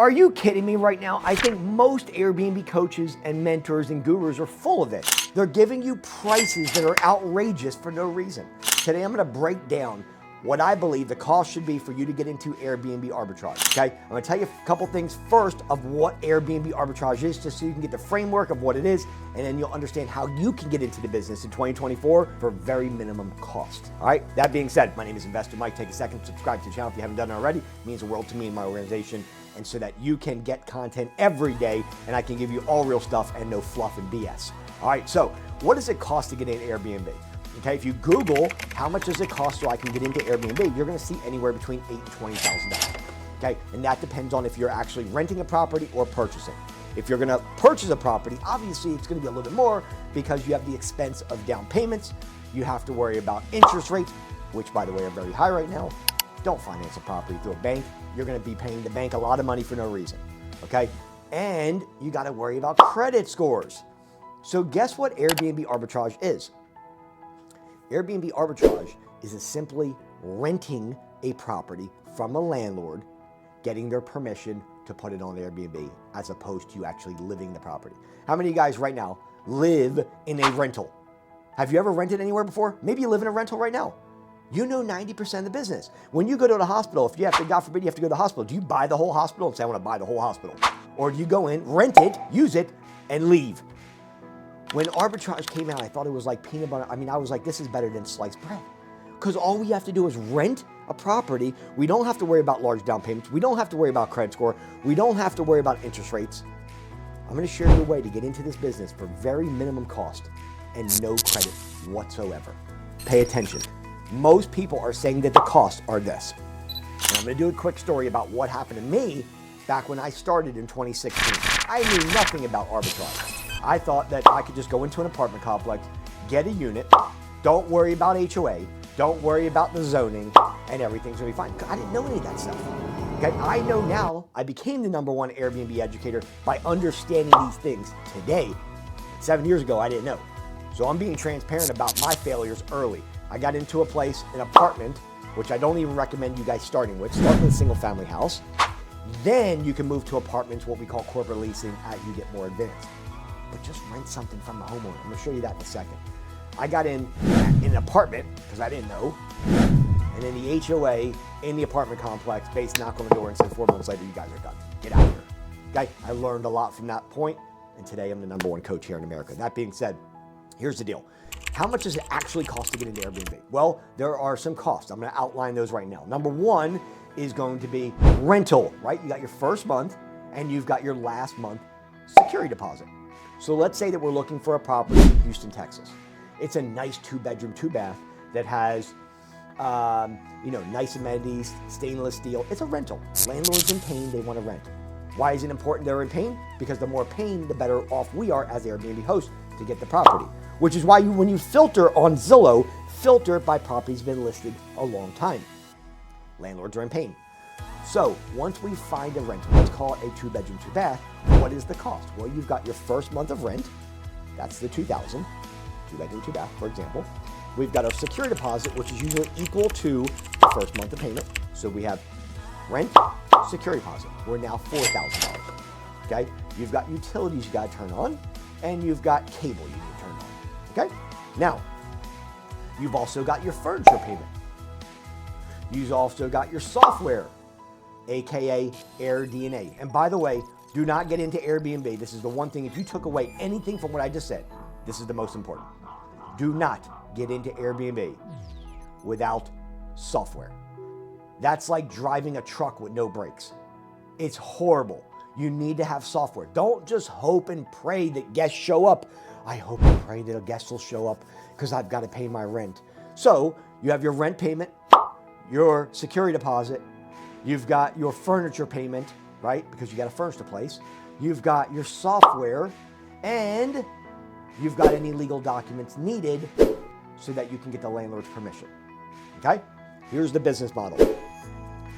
Are you kidding me right now? I think most Airbnb coaches and mentors and gurus are full of it. They're giving you prices that are outrageous for no reason. Today, I'm gonna break down what I believe the cost should be for you to get into Airbnb Arbitrage, okay? I'm gonna tell you a couple things first of what Airbnb Arbitrage is, just so you can get the framework of what it is, and then you'll understand how you can get into the business in 2024 for very minimum cost, all right? That being said, my name is Investor Mike. Take a second, subscribe to the channel if you haven't done it already. It means the world to me and my organization, and so that you can get content every day, and I can give you all real stuff and no fluff and BS. All right, so what does it cost to get into Airbnb? Okay, if you Google how much does it cost so I can get into Airbnb, you're gonna see anywhere between $8,000 and $20,000. Okay, and that depends on if you're actually renting a property or purchasing. If you're gonna purchase a property, obviously it's gonna be a little bit more because you have the expense of down payments. You have to worry about interest rates, which by the way are very high right now. Don't finance a property through a bank. You're gonna be paying the bank a lot of money for no reason, okay? And you gotta worry about credit scores. So guess what Airbnb Arbitrage is? Airbnb Arbitrage is simply renting a property from a landlord, getting their permission to put it on Airbnb as opposed to you actually living in the property. How many of you guys right now live in a rental? Have you ever rented anywhere before? Maybe you live in a rental right now. You know 90% of the business. When you go to the hospital, if you have to, God forbid, you have to go to the hospital, do you buy the whole hospital and say, I want to buy the whole hospital? Or do you go in, rent it, use it, and leave? When Arbitrage came out, I thought it was like peanut butter. I mean, I was like, this is better than sliced bread. Because all we have to do is rent a property. We don't have to worry about large down payments. We don't have to worry about credit score. We don't have to worry about interest rates. I'm going to share you a way to get into this business for very minimum cost and no credit whatsoever. Pay attention. Most people are saying that the costs are this. And I'm going to do a quick story about what happened to me back when I started in 2016. I knew nothing about arbitrage. I thought that I could just go into an apartment complex, get a unit, don't worry about HOA, don't worry about the zoning, and everything's gonna be fine. I didn't know any of that stuff. Okay, I know now. I became the #1 Airbnb educator by understanding these things today. 7 years ago, I didn't know. So I'm being transparent about my failures early. I got into a place, an apartment, which I don't even recommend you guys starting with. Start with a single family house. Then you can move to apartments, what we call corporate leasing, as you get more advanced. But just rent something from the homeowner. I'm gonna show you that in a second. I got in an apartment because I didn't know. And then the HOA in the apartment complex, base knock on the door and said 4 months later, you guys are done. Get out of here. Okay, I learned a lot from that point, and today I'm the #1 coach here in America. That being said, here's the deal. How much does it actually cost to get into Airbnb? Well, there are some costs. I'm gonna outline those right now. #1 is going to be rental, right? You got your first month and you've got your last month security deposit. So let's say that we're looking for a property in Houston, Texas. It's a nice 2-bedroom, 2-bath that has, nice amenities, stainless steel. It's a rental. Landlords in pain, they want to rent. Why is it important they're in pain? Because the more pain, the better off we are as Airbnb hosts to get the property. Which is why when you filter on Zillow, filter by properties been listed a long time. Landlords are in pain. So once we find a rental, let's call it a 2-bedroom, 2-bath, what is the cost? Well, you've got your first month of rent. That's the $2,000, 2-bedroom, 2-bath, for example. We've got our security deposit, which is usually equal to the first month of payment. So we have rent, security deposit. We're now $4,000, okay? You've got utilities you gotta turn on, and you've got cable you need to turn on, okay? Now, you've also got your furniture payment. You've also got your software, AKA AirDNA. And by the way, do not get into Airbnb. This is the one thing, if you took away anything from what I just said, this is the most important. Do not get into Airbnb without software. That's like driving a truck with no brakes. It's horrible. You need to have software. Don't just hope and pray that guests show up. I hope and pray that a guest will show up because I've got to pay my rent. So you have your rent payment, your security deposit, you've got your furniture payment, right? Because you got to furnish the place. You've got your software, and you've got any legal documents needed so that you can get the landlord's permission. Okay? Here's the business model.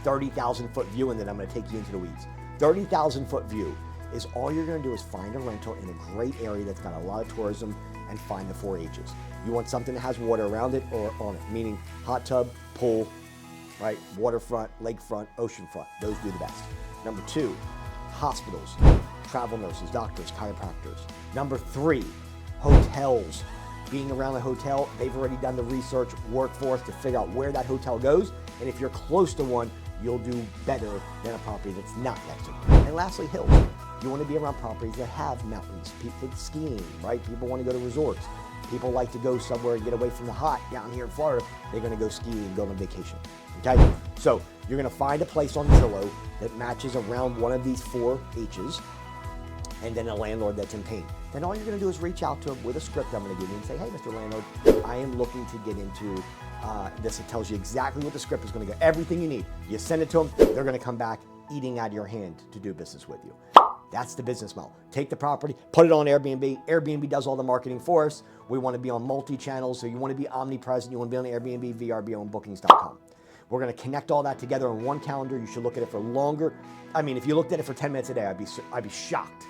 30,000 foot view, and then I'm going to take you into the weeds. 30,000 foot view is all you're going to do is find a rental in a great area that's got a lot of tourism and find the 4 H's. You want something that has water around it or on it, meaning hot tub, pool, right? Waterfront, lakefront, oceanfront. Those do the best. Number 2, hospitals, travel nurses, doctors, chiropractors. Number 3, hotels. Being around a hotel, they've already done the research, workforce to figure out where that hotel goes. And if you're close to one, you'll do better than a property that's not next to it. And lastly, hills. You want to be around properties that have mountains. People skiing, right? People want to go to resorts. People like to go somewhere and get away from the hot. Down here in Florida, they're going to go skiing and go on vacation. Okay? So you're going to find a place on Zillow that matches around one of these 4 H's, and then a landlord that's in pain. Then all you're going to do is reach out to them with a script I'm going to give you and say, hey, Mr. Landlord, I am looking to get into this. It tells you exactly what the script is going to go, everything you need. You send it to them, they're going to come back eating out of your hand to do business with you. That's the business model. Take the property, put it on Airbnb. Airbnb does all the marketing for us. We want to be on multi-channels, so you want to be omnipresent. You want to be on Airbnb, VRBO, and bookings.com. We're going to connect all that together on one calendar. You should look at it for longer. I mean, if you looked at it for 10 minutes a day, I'd be shocked.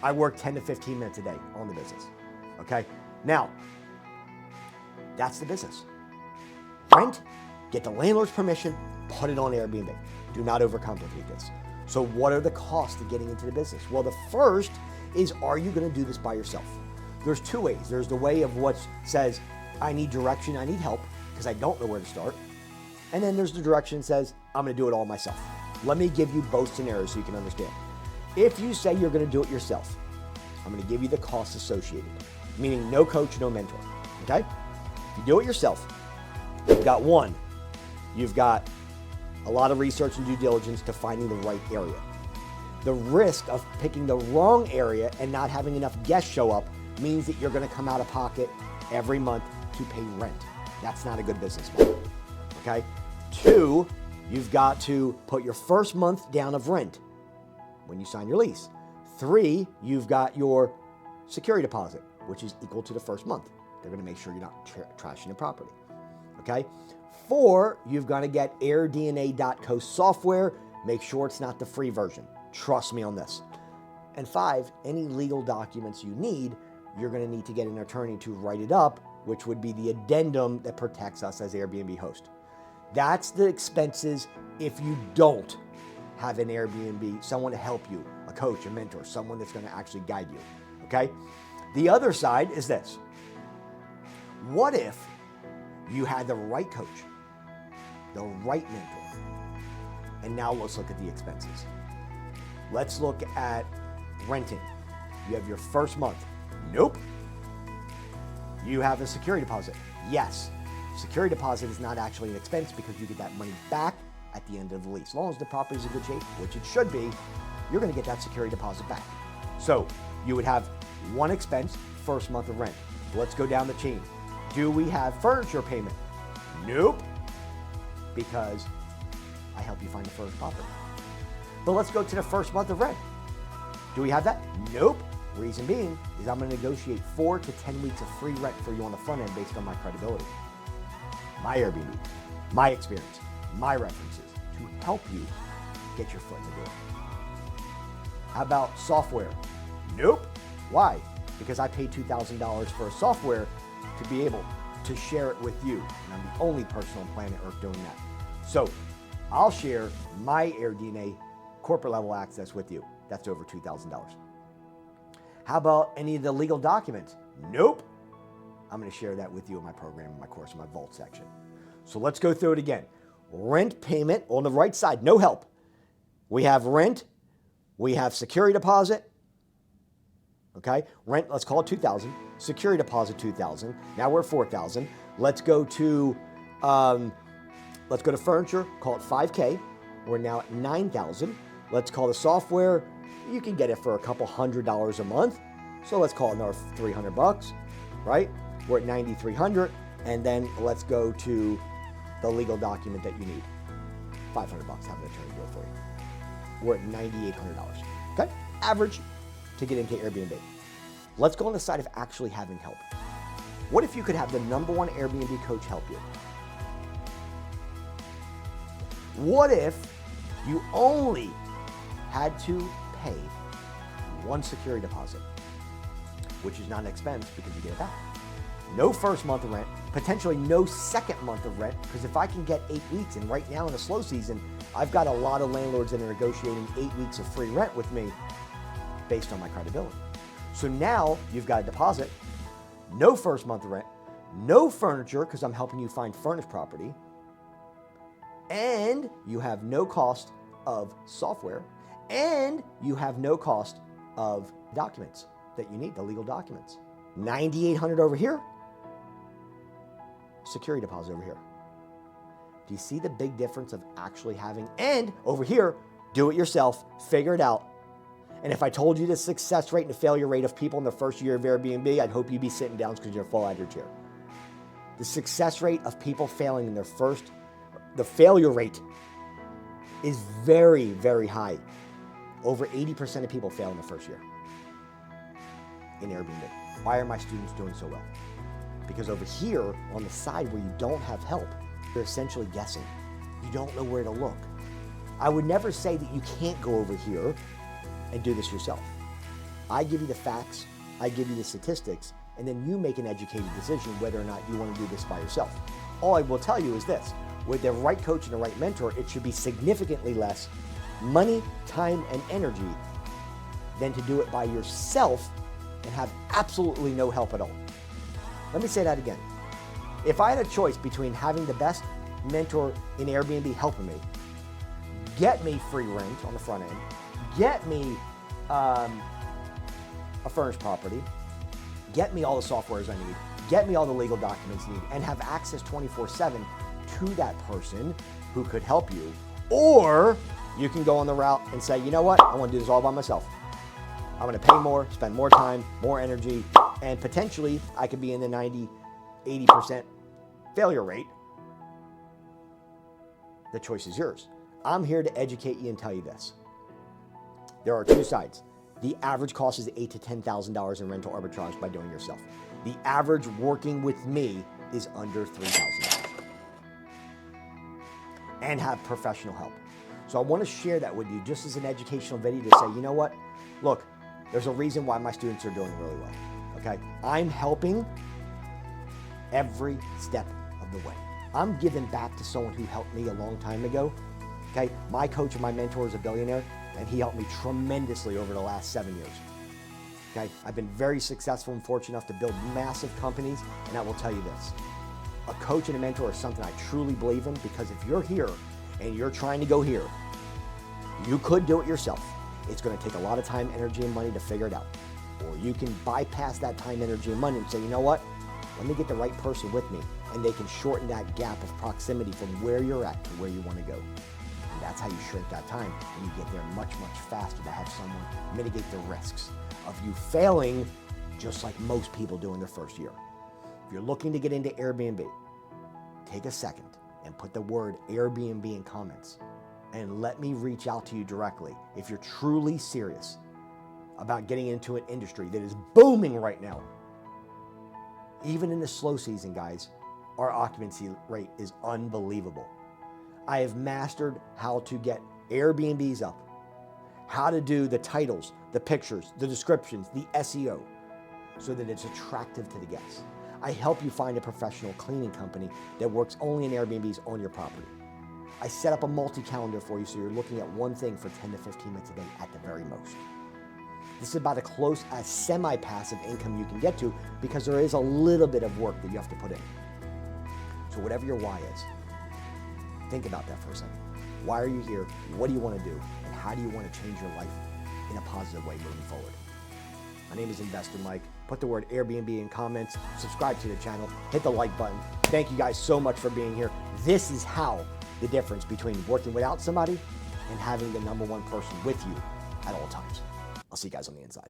I work 10 to 15 minutes a day on the business, okay? Now, that's the business. Rent, get the landlord's permission, put it on Airbnb. Do not overcomplicate this. So what are the costs of getting into the business? Well, the first is, are you gonna do this by yourself? There's 2 ways. There's the way of what says, I need direction, I need help, because I don't know where to start. And then there's the direction that says, I'm gonna do it all myself. Let me give you both scenarios so you can understand. If you say you're going to do it yourself, I'm going to give you the costs associated, meaning no coach, no mentor, okay? If you do it yourself, you've got a lot of research and due diligence to finding the right area. The risk of picking the wrong area and not having enough guests show up means that you're going to come out of pocket every month to pay rent. That's not a good business model, okay? 2, you've got to put your first month down of rent when you sign your lease. 3, you've got your security deposit, which is equal to the first month. They're going to make sure you're not trashing the property. Okay? 4, you've got to get airdna.co software. Make sure it's not the free version. Trust me on this. And 5, any legal documents you need, you're going to need to get an attorney to write it up, which would be the addendum that protects us as Airbnb host. That's the expenses if you don't have an Airbnb, someone to help you, a coach, a mentor, someone that's going to actually guide you, okay? The other side is this. What if you had the right coach, the right mentor, and now let's look at the expenses. Let's look at renting. You have your first month. Nope. You have a security deposit. Yes. Security deposit is not actually an expense because you get that money back at the end of the lease. As long as the property is in good shape, which it should be, you're going to get that security deposit back. So you would have one expense, first month of rent. Let's go down the chain. Do we have furniture payment? Nope, because I help you find the first property. But let's go to the first month of rent. Do we have that? Nope. Reason being is I'm going to negotiate 4 to 10 weeks of free rent for you on the front end based on my credibility, my Airbnb, my experience, my references to help you get your foot in the door. How about software? Nope. Why? Because I paid $2,000 for a software to be able to share it with you. And I'm the only person on planet Earth doing that. So I'll share my AirDNA corporate level access with you. That's over $2,000. How about any of the legal documents? Nope. I'm going to share that with you in my program, in my course, in my vault section. So let's go through it again. Rent payment on the right side, no help. We have rent, we have security deposit, okay? Rent, let's call it $2,000. Security deposit, $2,000. Now we're $4,000. Let's go to furniture, call it $5K. We're now at $9,000. Let's call the software, you can get it for a couple $100 a month. So let's call it another $300, right? We're at $9,300. And then let's go to the legal document that you need. $500, have an attorney do it for you. We're at $9,800, okay? Average to get into Airbnb. Let's go on the side of actually having help. What if you could have the #1 Airbnb coach help you? What if you only had to pay one security deposit, which is not an expense because you get it back? No first month of rent, potentially no second month of rent, because if I can get 8 weeks, and right now in the slow season, I've got a lot of landlords that are negotiating 8 weeks of free rent with me based on my credibility. So now you've got a deposit, no first month of rent, no furniture because I'm helping you find furnished property, and you have no cost of software, and you have no cost of documents that you need, the legal documents. $9,800 over here, security deposit over here. Do you see the big difference of actually having, and over here, do it yourself, figure it out. And if I told you the success rate and the failure rate of people in the first year of Airbnb, I'd hope you'd be sitting down because you're fall out of your chair. The success rate of people failing in their first, the failure rate is very, very high. Over 80% of people fail in the first year in Airbnb. Why are my students doing so well? Because over here on the side where you don't have help, you're essentially guessing. You don't know where to look. I would never say that you can't go over here and do this yourself. I give you the facts, I give you the statistics, and then you make an educated decision whether or not you want to do this by yourself. All I will tell you is this, with the right coach and the right mentor, it should be significantly less money, time, and energy than to do it by yourself and have absolutely no help at all. Let me say that again. If I had a choice between having the best mentor in Airbnb helping me, get me free rent on the front end, get me a furnished property, get me all the softwares I need, get me all the legal documents I need, and have access 24/7 to that person who could help you, or you can go on the route and say, you know what, I want to do this all by myself. I'm going to pay more, spend more time, more energy, and potentially I could be in the 90, 80% failure rate. The choice is yours. I'm here to educate you and tell you this. There are two sides. The average cost is $8,000 to $10,000 in rental arbitrage by doing it yourself. The average working with me is under $3,000 and have professional help. So I want to share that with you just as an educational video to say, you know what? Look, there's a reason why my students are doing really well, okay? I'm helping every step of the way. I'm giving back to someone who helped me a long time ago, okay? My coach and my mentor is a billionaire, and he helped me tremendously over the last 7 years, okay? I've been very successful and fortunate enough to build massive companies, and I will tell you this. A coach and a mentor is something I truly believe in, because if you're here and you're trying to go here, you could do it yourself. It's going to take a lot of time, energy, and money to figure it out. Or you can bypass that time, energy, and money and say, you know what? Let me get the right person with me, and they can shorten that gap of proximity from where you're at to where you want to go. And that's how you shrink that time, and you get there much, much faster to have someone mitigate the risks of you failing just like most people do in their first year. If you're looking to get into Airbnb, take a second and put the word Airbnb in comments and let me reach out to you directly if you're truly serious about getting into an industry that is booming right now. Even in the slow season, guys, our occupancy rate is unbelievable. I have mastered how to get Airbnbs up, how to do the titles, the pictures, the descriptions, the SEO, so that it's attractive to the guests. I help you find a professional cleaning company that works only in Airbnbs on your property. I set up a multi-calendar for you so you're looking at one thing for 10 to 15 minutes a day at the very most. This is about as semi-passive income you can get to, because there is a little bit of work that you have to put in. So whatever your why is, think about that for a second. Why are you here? What do you want to do? And how do you want to change your life in a positive way moving forward? My name is Investor Mike. Put the word Airbnb in comments, subscribe to the channel, hit the like button. Thank you guys so much for being here. This is how the difference between working without somebody and having the number one person with you at all times. I'll see you guys on the inside.